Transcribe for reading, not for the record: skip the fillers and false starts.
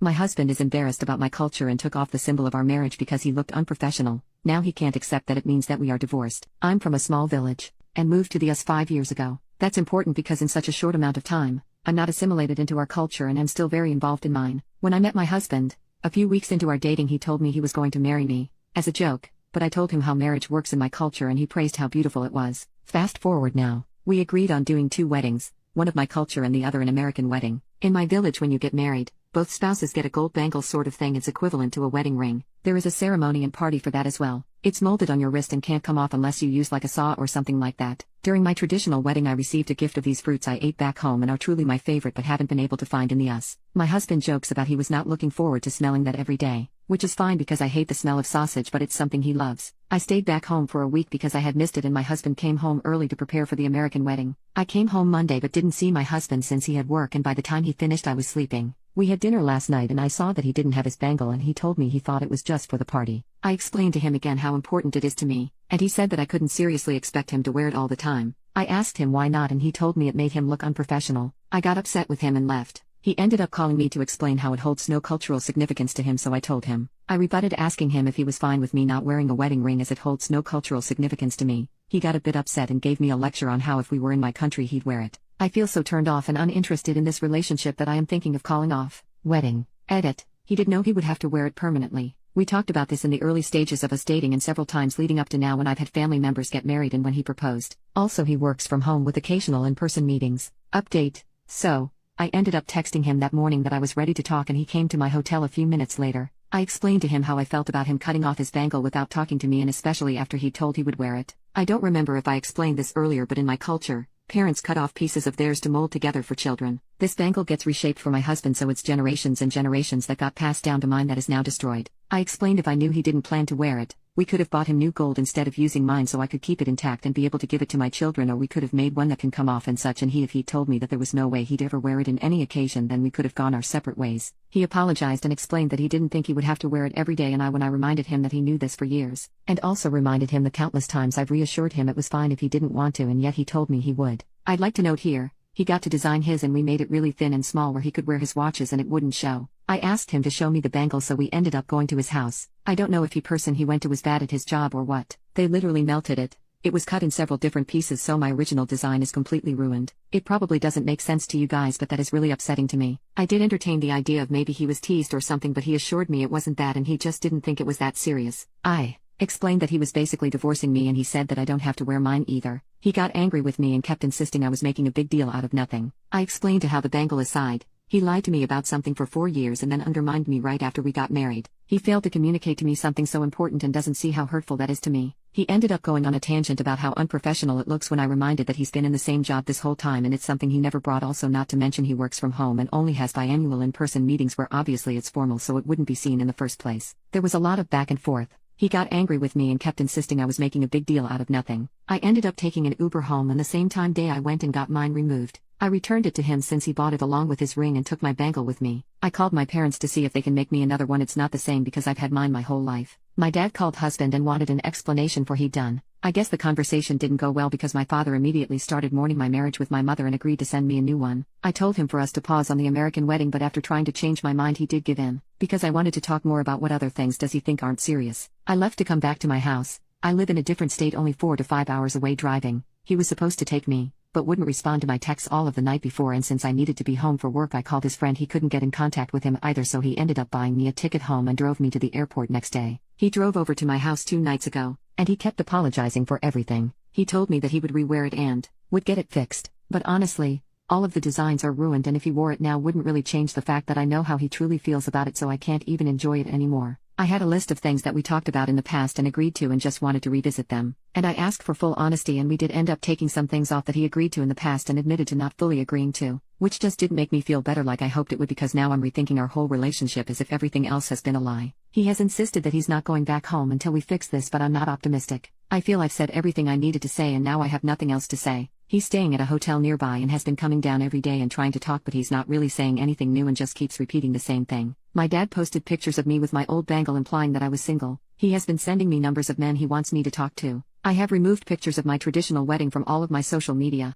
My husband is embarrassed about my culture and took off the symbol of our marriage because he looked unprofessional. Now he can't accept that it means that we are divorced. I'm from a small village and moved to the US 5 years ago. That's important because in such a short amount of time, I'm not assimilated into our culture and am still very involved in mine. When I met my husband, a few weeks into our dating, he told me he was going to marry me, as a joke, but I told him how marriage works in my culture and he praised how beautiful it was. Fast forward now, we agreed on doing 2 weddings, one of my culture and the other an American wedding. In my village, when you get married, both spouses get a gold bangle sort of thing. It's equivalent to a wedding ring. There is a ceremony and party for that as well. It's molded on your wrist and can't come off unless you use like a saw or something like that. During my traditional wedding, I received a gift of these fruits I ate back home and are truly my favorite but haven't been able to find in the US. My husband jokes about he was not looking forward to smelling that every day, which is fine because I hate the smell of sausage, but it's something he loves. I stayed back home for a week because I had missed it and my husband came home early to prepare for the American wedding. I came home Monday but didn't see my husband since he had work, and by the time he finished I was sleeping. We had dinner last night and I saw that he didn't have his bangle and he told me he thought it was just for the party. I explained to him again how important it is to me, and he said that I couldn't seriously expect him to wear it all the time. I asked him why not and he told me it made him look unprofessional. I got upset with him and left. He ended up calling me to explain how it holds no cultural significance to him, so I told him. I rebutted asking him if he was fine with me not wearing a wedding ring as it holds no cultural significance to me. He got a bit upset and gave me a lecture on how if we were in my country he'd wear it. I feel so turned off and uninterested in this relationship that I am thinking of calling off. Wedding. Edit. He did know he would have to wear it permanently. We talked about this in the early stages of us dating and several times leading up to now when I've had family members get married and when he proposed. Also, he works from home with occasional in-person meetings. Update. So, I ended up texting him that morning that I was ready to talk and he came to my hotel a few minutes later. I explained to him how I felt about him cutting off his bangle without talking to me, and especially after he told he would wear it. I don't remember if I explained this earlier, but in my culture, parents cut off pieces of theirs to mold together for children. This bangle gets reshaped for my husband, so it's generations and generations that got passed down to mine that is now destroyed. I explained if I knew he didn't plan to wear it, we could have bought him new gold instead of using mine so I could keep it intact and be able to give it to my children, or we could have made one that can come off and such, and if he told me that there was no way he'd ever wear it in any occasion, then we could have gone our separate ways. He apologized and explained that he didn't think he would have to wear it every day, and when I reminded him that he knew this for years, and also reminded him the countless times I've reassured him it was fine if he didn't want to, and yet he told me he would. I'd like to note here, he got to design his and we made it really thin and small where he could wear his watches and it wouldn't show. I asked him to show me the bangle, so we ended up going to his house. I don't know if the person he went to was bad at his job or what. They literally melted it. It was cut in several different pieces, so my original design is completely ruined. It probably doesn't make sense to you guys, but that is really upsetting to me. I did entertain the idea of maybe he was teased or something, but he assured me it wasn't that and he just didn't think it was that serious. I explained that he was basically divorcing me and he said that I don't have to wear mine either. He got angry with me and kept insisting I was making a big deal out of nothing. I explained to how the bangle aside, he lied to me about something for 4 years and then undermined me right after we got married. He failed to communicate to me something so important and doesn't see how hurtful that is to me. He ended up going on a tangent about how unprofessional it looks when I reminded that he's been in the same job this whole time and it's something he never brought, also not to mention he works from home and only has biannual in-person meetings where obviously it's formal so it wouldn't be seen in the first place. There was a lot of back and forth. He got angry with me and kept insisting I was making a big deal out of nothing. I ended up taking an Uber home and the same day I went and got mine removed. I returned it to him since he bought it along with his ring and took my bangle with me. I called my parents to see if they can make me another one. It's not the same because I've had mine my whole life. My dad called husband and wanted an explanation for he'd done. I guess the conversation didn't go well because my father immediately started mourning my marriage with my mother and agreed to send me a new one. I told him for us to pause on the American wedding, but after trying to change my mind he did give in, because I wanted to talk more about what other things does he think aren't serious. I left to come back to my house. I live in a different state, only 4 to 5 hours away driving. He was supposed to take me, but wouldn't respond to my texts all of the night before, and since I needed to be home for work I called his friend. He couldn't get in contact with him either, so he ended up buying me a ticket home and drove me to the airport next day. He drove over to my house 2 nights ago, and he kept apologizing for everything. He told me that he would rewear it and would get it fixed, but honestly, all of the designs are ruined, and if he wore it now wouldn't really change the fact that I know how he truly feels about it, so I can't even enjoy it anymore. I had a list of things that we talked about in the past and agreed to and just wanted to revisit them, and I asked for full honesty, and we did end up taking some things off that he agreed to in the past and admitted to not fully agreeing to, which just didn't make me feel better like I hoped it would, because now I'm rethinking our whole relationship as if everything else has been a lie. He has insisted that he's not going back home until we fix this, but I'm not optimistic. I feel I've said everything I needed to say and now I have nothing else to say. He's staying at a hotel nearby and has been coming down every day and trying to talk, but he's not really saying anything new and just keeps repeating the same thing. My dad posted pictures of me with my old bangle implying that I was single. He has been sending me numbers of men he wants me to talk to. I have removed pictures of my traditional wedding from all of my social media.